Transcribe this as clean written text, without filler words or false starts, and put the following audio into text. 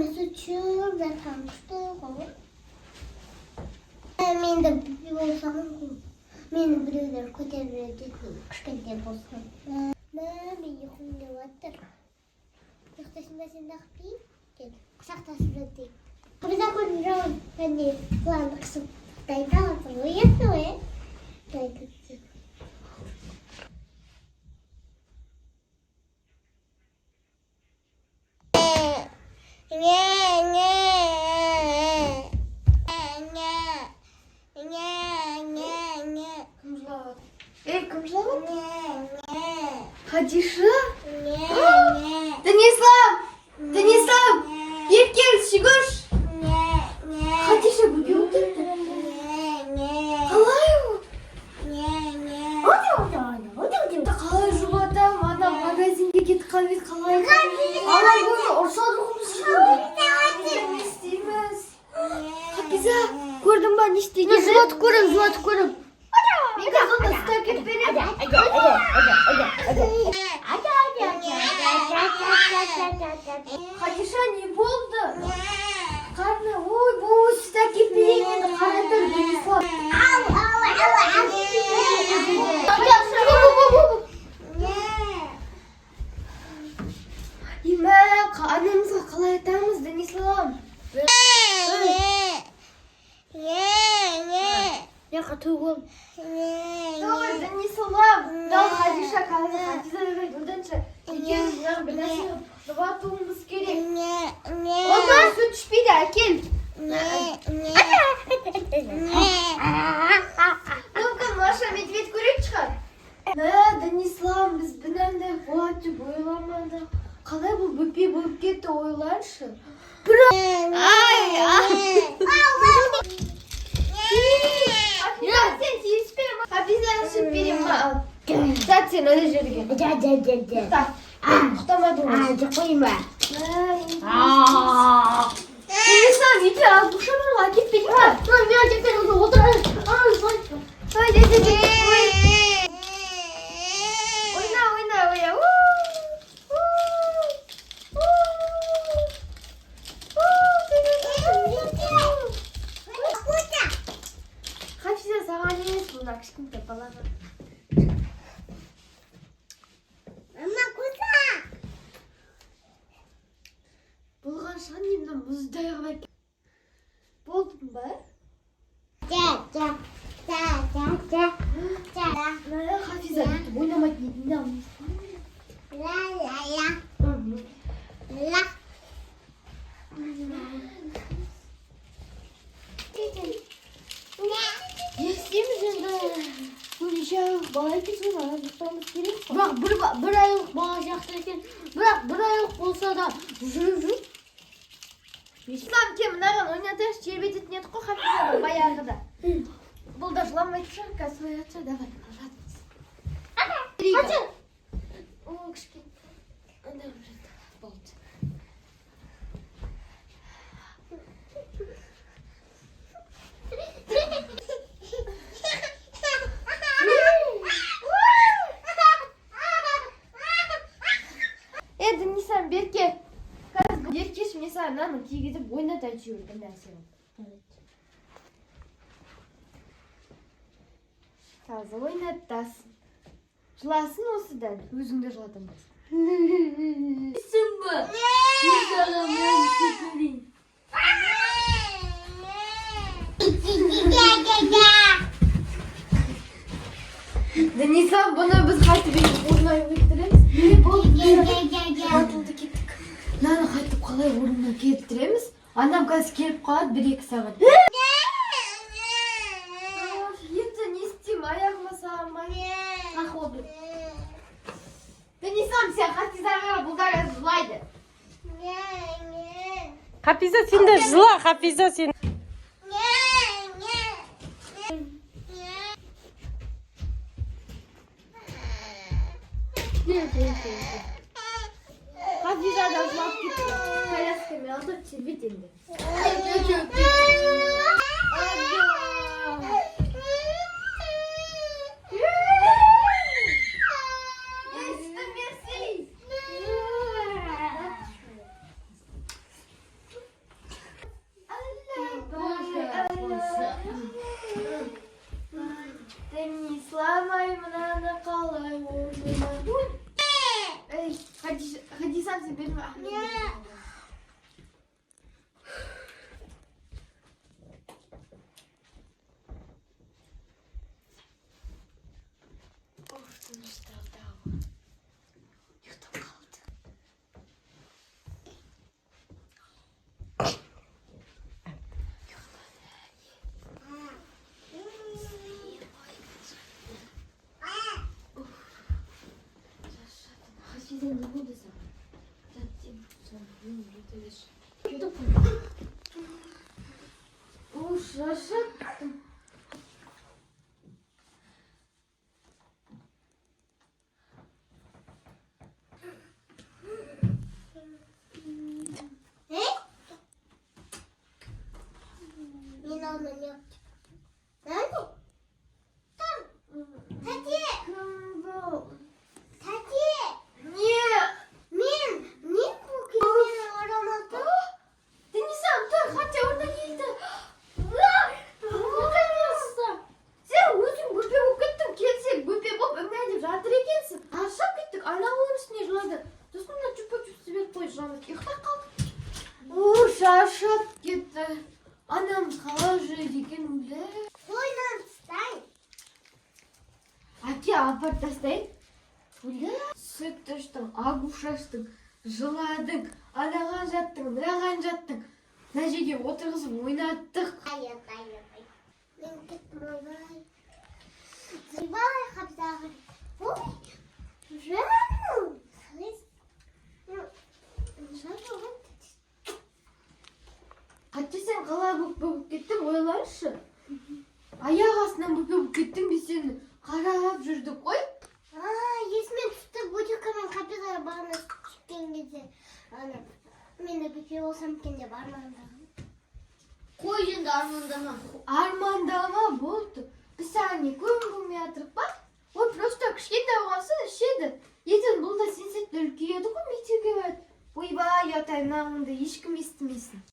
Mesut şurada kalmıştı. Мен de bir olsam meni birovlar ko'taradi kichkina bo'lsam. Men yuqum deyaptir. Yo'qtashma senda qilib kel. Quchoqtashib Biza ko'rgan qanday planni qisib daytaladim. O'yatdi. Daytdi. Кім жылады? Хадиша? Денислам! Еркел, шүгіш! Хадиша бүге отырды. Қалай ол? Қалай жұбатам? Ана магазинге кетіп қалбет қалай? Алай бұл ұрсал бұқымыз шығады. Не істейміз? Хапиза, көрдің ба не істейді? Жұбатып көрім. Мен қазында ұстап кетіп берем. Хадиша, не болды? Қарны, ой, бұл ұстап кетіп берем енді қаратыр Денислав. Ема, анамызға қалай айтамыз, Денислав? Яқа туғым. Doğru Денислав. Дал Хадиша қазір Хадизаға өдінші. Екеуіміз неғып біләсін жұбатуымыз керек. Олма сүт ішпейді, әкел. Мүмкін Маша медведь көрек шығар. Денислав, біз бұнандай болады деп ойламадық. Қалай бұл бөпе болып кетті ойланшы. Сен тиіспейм. Хапизаны сүт берем ма? Зат сен өне жерге. Құқтамады ғой. Қойма. Денислав, ете ал бұқшамырға кетпейді ма? Ойна. Хапиза саған емес, бұна кішкентай балаға. Болған шығын емді мұздай ғып болдың ба? Хафиза, ойнамайды не алмыз? Естеміз енді көңіше бала кетсін, ұқтамыз керек. Бірақ бір айлық бала жақсы екен. Бірақ бір айлық болса да жүріп. Ислам кем мынаған ойнатайық, тербететін еді қой Хафизаның баяғыда. Бұл да жыламайды шығар, қазір оятшы, давай, жатыңыз. Қачы? О, кішкен. Ана болды. Денислам, берке. Қазір еркеш мен саған мынаны кигізіп ойнатайын жүрдім нәрсені. Қазір ойнаттасын. Жыласын осыдан, өзіңді жылатамыз. Сен ба? Мен саған мен сөйтілейін. Денислав, бұны біз қайтып орнай өттіреміз. Не болды? Батылды кеттік. Наны қайтып қалай орнына келтіреміз? Анам қазір келіп қалады 1-2 сағат. Енді не істеймін? Аяғыма сағамай. Ақылды. Денислам, сен Хафизаға бұлдар жылайды. Хафиза сен де жыла, Хафиза сен. Хафиза да жылап кетті. Коляскамен алдыр тербет енді. Hafize ne oldu sana? Şaşırttım. Мен алман yaptım. Nerede? Там. Tati. Tati. Niye? Ne bu beni aramadı? Denizem dur hadi orada değildi. Sen özün böpe okuttum kelsek böpe bop ömrede жатыр екенсің. Ашап кеттік айналаның үстіне жылады. Сосын мына чупа-чуп жіберіп қойып жыламыз. ұйықтап қалдық. Шаршап кетті. Анам қалай жүреді екен өлі. Қойдан тастай. Әке апарып тастайын. Өлі. Сүт іштің, агуш аштың, жыладың, анаған жаттың, мынаған жаттың. Мына жерге отырғызып ойнаттық. Ай. Мен кеттім ойбай. Зибай қапсағы. Ой. Жаным. Жаным. Қатты сен қалай болып кеттің ойларшы. Аяқ астынан болып кеттің біз сені қарап жүрдік қой. Есіме түсті бутикамен қапиға бағына кеткен кезде. Мен де бүке болсам екен деп армандағым. Қой енді армандама. Армандама болды. Біз саған не көп болмай жатырық па? Ой, просто кішкентай болғасын ішеді. Ертең бұл да сен сияқты үлкейеді ғой мектепке барады. Ойбай, атай мынаңды ешкім естімесін.